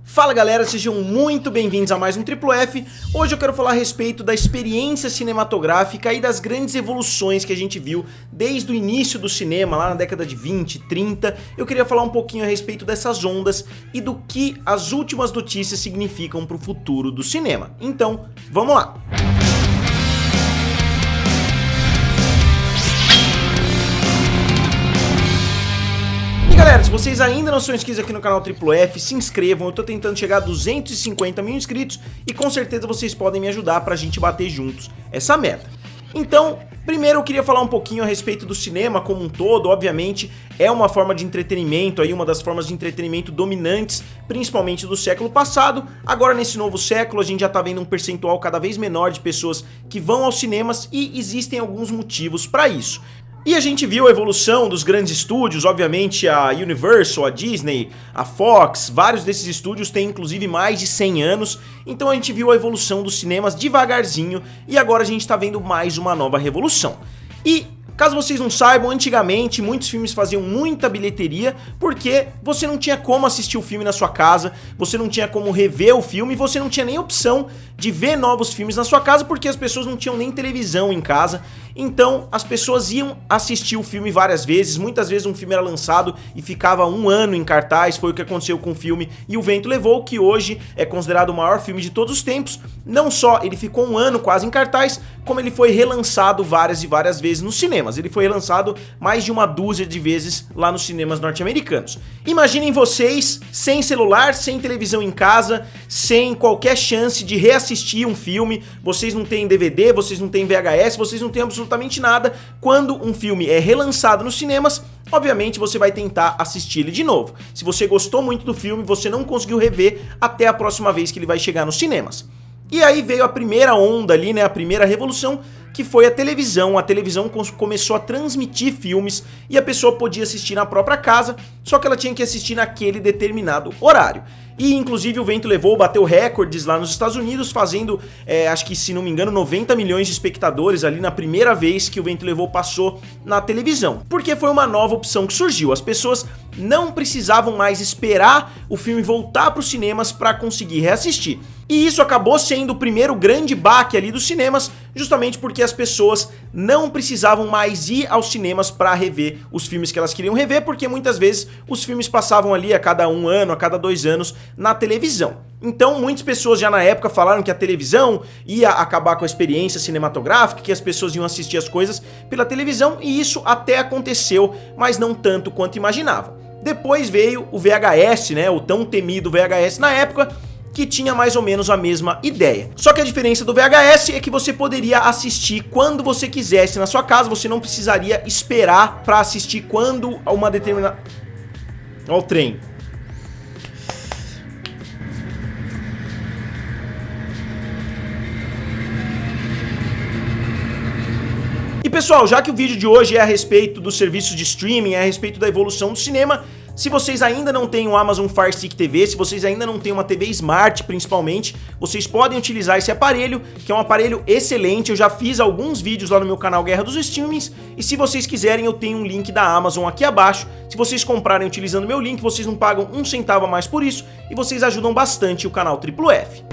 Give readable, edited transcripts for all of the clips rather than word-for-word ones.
Fala galera, sejam muito bem-vindos a mais um Triplo F. Hoje eu quero falar a respeito da experiência cinematográfica e das grandes evoluções que a gente viu desde o início do cinema, lá na década de 20, 30. Eu queria falar um pouquinho a respeito dessas ondas e do que as últimas notícias significam para o futuro do cinema. Então, vamos lá! Galera, se vocês ainda não são inscritos aqui no canal Triplo F, se inscrevam, eu tô tentando chegar a 250 mil inscritos e com certeza vocês podem me ajudar pra gente bater juntos essa meta. Então, primeiro eu queria falar um pouquinho a respeito do cinema como um todo. Obviamente é uma forma de entretenimento, aí uma das formas de entretenimento dominantes, principalmente do século passado. Agora nesse novo século a gente já tá vendo um percentual cada vez menor de pessoas que vão aos cinemas e existem alguns motivos pra isso. E a gente viu a evolução dos grandes estúdios, obviamente a Universal, a Disney, a Fox, vários desses estúdios têm inclusive mais de 100 anos, então a gente viu a evolução dos cinemas devagarzinho e agora a gente está vendo mais uma nova revolução. E caso vocês não saibam, antigamente muitos filmes faziam muita bilheteria porque você não tinha como assistir o filme na sua casa, você não tinha como rever o filme e você não tinha nem opção de ver novos filmes na sua casa porque as pessoas não tinham nem televisão em casa. Então as pessoas iam assistir o filme várias vezes, muitas vezes um filme era lançado e ficava um ano em cartaz, foi o que aconteceu com o filme E o Vento Levou, que hoje é considerado o maior filme de todos os tempos. Não só ele ficou um ano quase em cartaz, como ele foi relançado várias e várias vezes nos cinemas. Ele foi relançado mais de uma dúzia de vezes lá nos cinemas norte-americanos. Imaginem vocês sem celular, sem televisão em casa, sem qualquer chance de reassistir um filme, vocês não têm DVD, vocês não têm VHS, vocês não têm absolutamente nada. Quando um filme é relançado nos cinemas, obviamente você vai tentar assistir ele de novo. Se você gostou muito do filme, você não conseguiu rever até a próxima vez que ele vai chegar nos cinemas. E aí veio a primeira onda ali, né, a primeira revolução, que foi a televisão. A televisão começou a transmitir filmes e a pessoa podia assistir na própria casa, só que ela tinha que assistir naquele determinado horário. E inclusive O Vento Levou bateu recordes lá nos Estados Unidos, fazendo, acho que se não me engano, 90 milhões de espectadores ali na primeira vez que O Vento Levou passou na televisão. Porque foi uma nova opção que surgiu, as pessoas não precisavam mais esperar o filme voltar para os cinemas para conseguir reassistir. E isso acabou sendo o primeiro grande baque ali dos cinemas, justamente porque as pessoas não precisavam mais ir aos cinemas para rever os filmes que elas queriam rever, porque muitas vezes os filmes passavam ali a cada um ano, a cada 2 anos na televisão. Então muitas pessoas já na época falaram que a televisão ia acabar com a experiência cinematográfica, que as pessoas iam assistir as coisas pela televisão, e isso até aconteceu, mas não tanto quanto imaginavam. Depois veio o VHS, né, o tão temido VHS na época, que tinha mais ou menos a mesma ideia. Só que a diferença do VHS é que você poderia assistir quando você quisesse na sua casa, você não precisaria esperar para assistir quando uma determinada... Olha o trem. E pessoal, já que o vídeo de hoje é a respeito dos serviços de streaming, é a respeito da evolução do cinema, se vocês ainda não têm o Amazon Fire Stick TV, se vocês ainda não têm uma TV Smart principalmente, vocês podem utilizar esse aparelho, que é um aparelho excelente. Eu já fiz alguns vídeos lá no meu canal Guerra dos Streamings, e se vocês quiserem eu tenho um link da Amazon aqui abaixo. Se vocês comprarem utilizando meu link, vocês não pagam um centavo a mais por isso, e vocês ajudam bastante o canal Triplo F.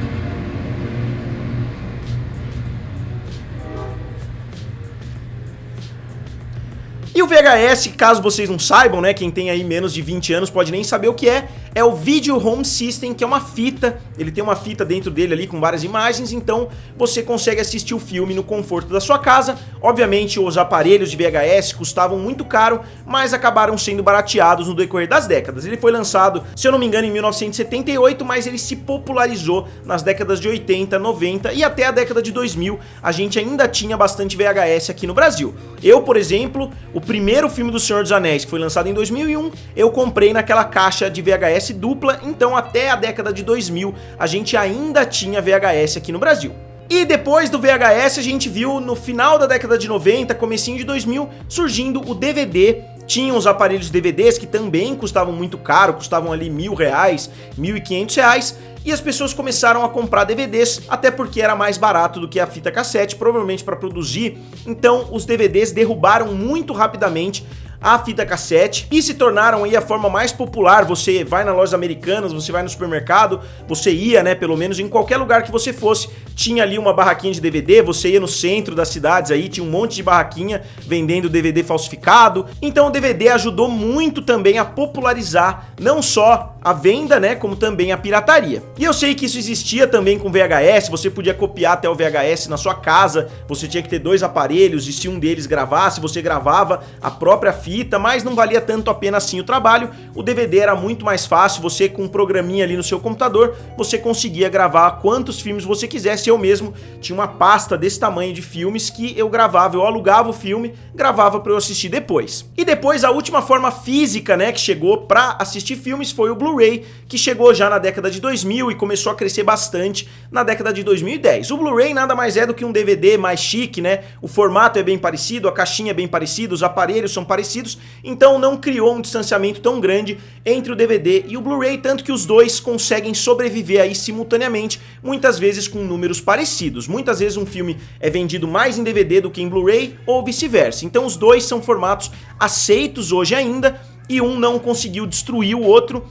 E o VHS, caso vocês não saibam, né, quem tem aí menos de 20 anos pode nem saber o que é o Video Home System, que é uma fita. Ele tem uma fita dentro dele ali com várias imagens, então você consegue assistir o filme no conforto da sua casa. Obviamente os aparelhos de VHS custavam muito caro, mas acabaram sendo barateados no decorrer das décadas. Ele foi lançado, se eu não me engano, em 1978, mas ele se popularizou nas décadas de 80, 90 e até a década de 2000. A gente ainda tinha bastante VHS aqui no Brasil. Eu, por exemplo, o primeiro filme do Senhor dos Anéis, que foi lançado em 2001, eu comprei naquela caixa de VHS dupla, então até a década de 2000 a gente ainda tinha VHS aqui no Brasil. E depois do VHS a gente viu no final da década de 90, comecinho de 2000, surgindo o DVD. Tinham os aparelhos DVDs que também custavam muito caro, custavam ali R$1.000, R$1.500, e as pessoas começaram a comprar DVDs, até porque era mais barato do que a fita cassete, provavelmente para produzir. Então os DVDs derrubaram muito rapidamente a fita cassete e se tornaram aí a forma mais popular. Você vai nas lojas americanas, você vai no supermercado, você ia, né, pelo menos em qualquer lugar que você fosse, tinha ali uma barraquinha de DVD, você ia no centro das cidades aí, tinha um monte de barraquinha vendendo DVD falsificado. Então o DVD ajudou muito também a popularizar não só a venda, né, como também a pirataria. E eu sei que isso existia também com VHS, você podia copiar até o VHS na sua casa, você tinha que ter 2 aparelhos e se um deles gravasse, você gravava a própria fita, mas não valia tanto a pena assim o trabalho. O DVD era muito mais fácil, você com um programinha ali no seu computador, você conseguia gravar quantos filmes você quisesse. Eu mesmo tinha uma pasta desse tamanho de filmes que eu gravava, eu alugava o filme, gravava para eu assistir depois. E depois a última forma física, né, que chegou para assistir filmes foi o Blu-ray, que chegou já na década de 2000 e começou a crescer bastante na década de 2010. O Blu-ray nada mais é do que um DVD mais chique, né? O formato é bem parecido, a caixinha é bem parecida, os aparelhos são parecidos, então não criou um distanciamento tão grande entre o DVD e o Blu-ray, tanto que os dois conseguem sobreviver aí simultaneamente, muitas vezes com números parecidos. Muitas vezes um filme é vendido mais em DVD do que em Blu-ray ou vice-versa. Então os dois são formatos aceitos hoje ainda e um não conseguiu destruir o outro.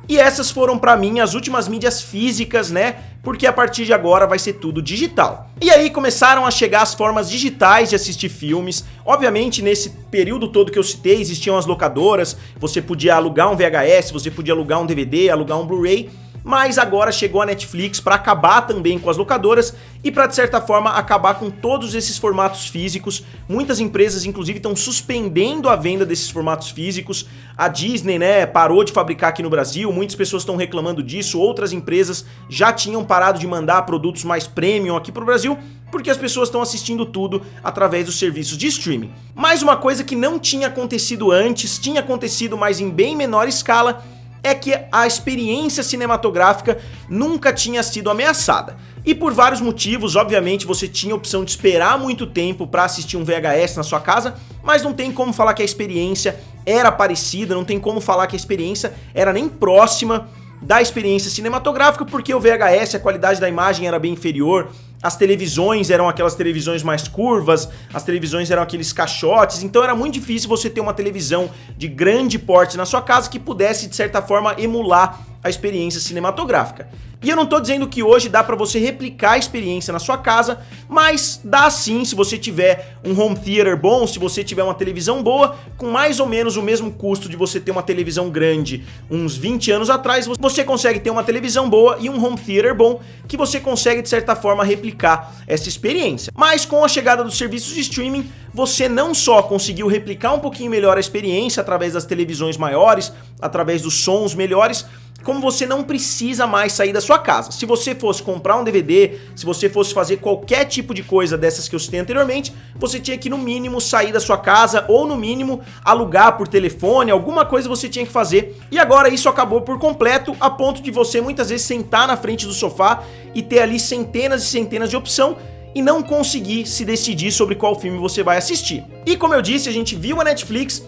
E essas foram pra mim as últimas mídias físicas, né? Porque a partir de agora vai ser tudo digital. E aí começaram a chegar as formas digitais de assistir filmes. Obviamente nesse período todo que eu citei existiam as locadoras, você podia alugar um VHS, você podia alugar um DVD, alugar um Blu-ray. Mas agora chegou a Netflix para acabar também com as locadoras e para de certa forma acabar com todos esses formatos físicos. Muitas empresas inclusive estão suspendendo a venda desses formatos físicos. A Disney, né, parou de fabricar aqui no Brasil, muitas pessoas estão reclamando disso, outras empresas já tinham parado de mandar produtos mais premium aqui pro Brasil, porque as pessoas estão assistindo tudo através dos serviços de streaming. Mas uma coisa que não tinha acontecido antes, tinha acontecido mas em bem menor escala, é que a experiência cinematográfica nunca tinha sido ameaçada. E por vários motivos, obviamente você tinha a opção de esperar muito tempo para assistir um VHS na sua casa, mas não tem como falar que a experiência era parecida, não tem como falar que a experiência era nem próxima da experiência cinematográfica, porque o VHS, a qualidade da imagem era bem inferior, as televisões eram aquelas televisões mais curvas, as televisões eram aqueles caixotes, então era muito difícil você ter uma televisão de grande porte na sua casa que pudesse, de certa forma, emular a experiência cinematográfica. E eu não tô dizendo que hoje dá pra você replicar a experiência na sua casa, mas dá sim se você tiver um home theater bom, se você tiver uma televisão boa, com mais ou menos o mesmo custo de você ter uma televisão grande uns 20 anos atrás, você consegue ter uma televisão boa e um home theater bom, que você consegue de certa forma replicar essa experiência. Mas com a chegada dos serviços de streaming, você não só conseguiu replicar um pouquinho melhor a experiência através das televisões maiores, através dos sons melhores, como você não precisa mais sair da sua casa. Se você fosse comprar um DVD, se você fosse fazer qualquer tipo de coisa dessas que eu citei anteriormente, você tinha que no mínimo sair da sua casa ou no mínimo alugar por telefone, alguma coisa você tinha que fazer. E agora isso acabou por completo, a ponto de você muitas vezes sentar na frente do sofá e ter ali centenas e centenas de opções e não conseguir se decidir sobre qual filme você vai assistir. E como eu disse, a gente viu a Netflix.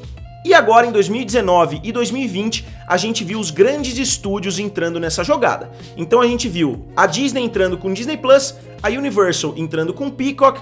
E agora em 2019 e 2020 a gente viu os grandes estúdios entrando nessa jogada. Então a gente viu a Disney entrando com Disney Plus, a Universal entrando com Peacock,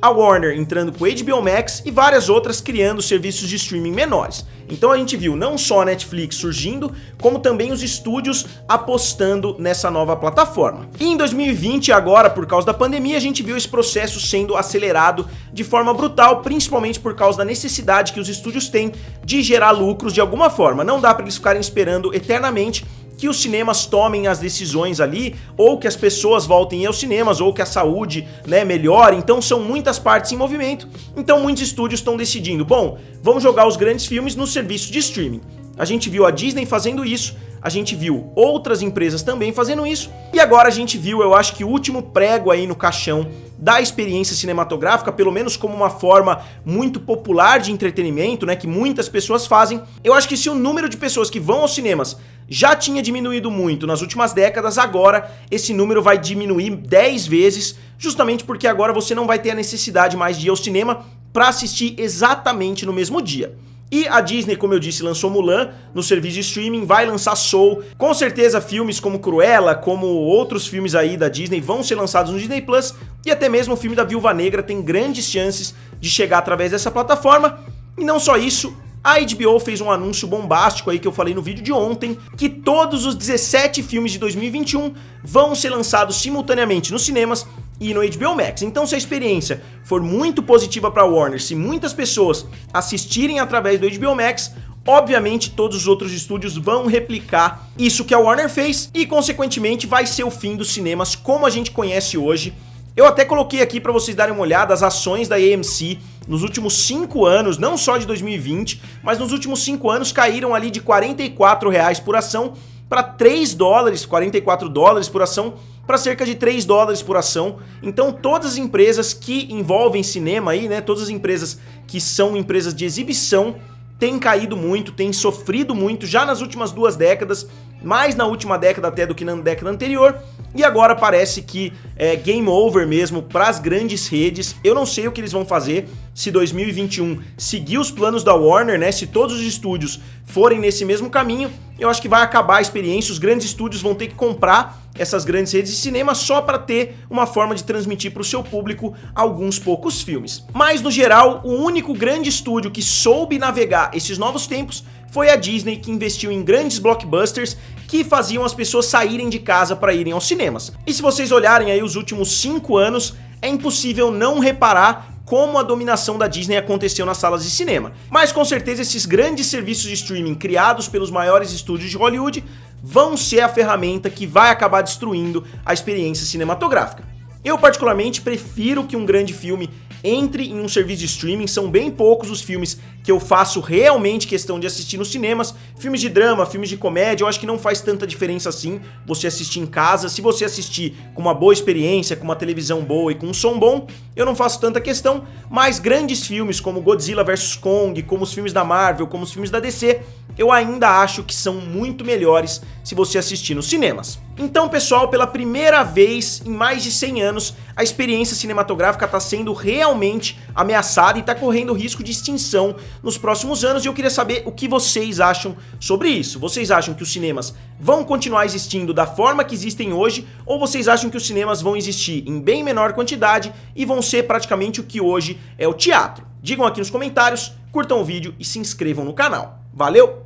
a Warner entrando com HBO Max e várias outras criando serviços de streaming menores. Então a gente viu não só a Netflix surgindo, como também os estúdios apostando nessa nova plataforma. E em 2020, agora, por causa da pandemia, a gente viu esse processo sendo acelerado de forma brutal, principalmente por causa da necessidade que os estúdios têm de gerar lucros de alguma forma. Não dá para eles ficarem esperando eternamente que os cinemas tomem as decisões ali, ou que as pessoas voltem aos cinemas, ou que a saúde, né, melhore. Então são muitas partes em movimento, então muitos estúdios estão decidindo, bom, vamos jogar os grandes filmes no serviço de streaming. A gente viu a Disney fazendo isso, a gente viu outras empresas também fazendo isso, e agora a gente viu, eu acho que o último prego aí no caixão da experiência cinematográfica, pelo menos como uma forma muito popular de entretenimento, né, que muitas pessoas fazem. Eu acho que se o número de pessoas que vão aos cinemas já tinha diminuído muito nas últimas décadas, agora esse número vai diminuir 10 vezes, justamente porque agora você não vai ter a necessidade mais de ir ao cinema para assistir exatamente no mesmo dia. E a Disney, como eu disse, lançou Mulan no serviço de streaming, vai lançar Soul. Com certeza filmes como Cruella, como outros filmes aí da Disney vão ser lançados no Disney Plus. E até mesmo o filme da Viúva Negra tem grandes chances de chegar através dessa plataforma. E não só isso, A HBO fez um anúncio bombástico aí que eu falei no vídeo de ontem, que todos os 17 filmes de 2021 vão ser lançados simultaneamente nos cinemas e no HBO Max. Então, se a experiência for muito positiva para a Warner, se muitas pessoas assistirem através do HBO Max, obviamente todos os outros estúdios vão replicar isso que a Warner fez e, consequentemente, vai ser o fim dos cinemas como a gente conhece hoje. Eu até coloquei aqui para vocês darem uma olhada as ações da AMC nos últimos 5 anos, não só de 2020, mas nos últimos 5 anos caíram ali de R$44 por ação para 3 dólares, 44 dólares por ação, para cerca de 3 dólares por ação. Então todas as empresas que envolvem cinema aí, né, todas as empresas que são empresas de exibição, têm caído muito, têm sofrido muito já nas últimas 2 décadas, mais na última década até do que na década anterior, e agora parece que é game over mesmo para as grandes redes. Eu não sei o que eles vão fazer se 2021 seguir os planos da Warner, né? Se todos os estúdios forem nesse mesmo caminho, eu acho que vai acabar a experiência. Os grandes estúdios vão ter que comprar essas grandes redes de cinema só para ter uma forma de transmitir para o seu público alguns poucos filmes. Mas no geral, o único grande estúdio que soube navegar esses novos tempos foi a Disney, que investiu em grandes blockbusters que faziam as pessoas saírem de casa para irem aos cinemas. E se vocês olharem aí os últimos 5 anos, é impossível não reparar como a dominação da Disney aconteceu nas salas de cinema. Mas com certeza esses grandes serviços de streaming criados pelos maiores estúdios de Hollywood vão ser a ferramenta que vai acabar destruindo a experiência cinematográfica. Eu particularmente prefiro que um grande filme entre em um serviço de streaming. São bem poucos os filmes que eu faço realmente questão de assistir nos cinemas. Filmes de drama, filmes de comédia, eu acho que não faz tanta diferença assim você assistir em casa. Se você assistir com uma boa experiência, com uma televisão boa e com um som bom, eu não faço tanta questão. Mas grandes filmes como Godzilla vs Kong, como os filmes da Marvel, como os filmes da DC, eu ainda acho que são muito melhores se você assistir nos cinemas. Então, pessoal, pela primeira vez em mais de 100 anos, a experiência cinematográfica está sendo realmente ameaçada e está correndo risco de extinção nos próximos anos, e eu queria saber o que vocês acham sobre isso. Vocês acham que os cinemas vão continuar existindo da forma que existem hoje, ou vocês acham que os cinemas vão existir em bem menor quantidade e vão ser praticamente o que hoje é o teatro? Digam aqui nos comentários, curtam o vídeo e se inscrevam no canal. Valeu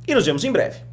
e nos vemos em breve.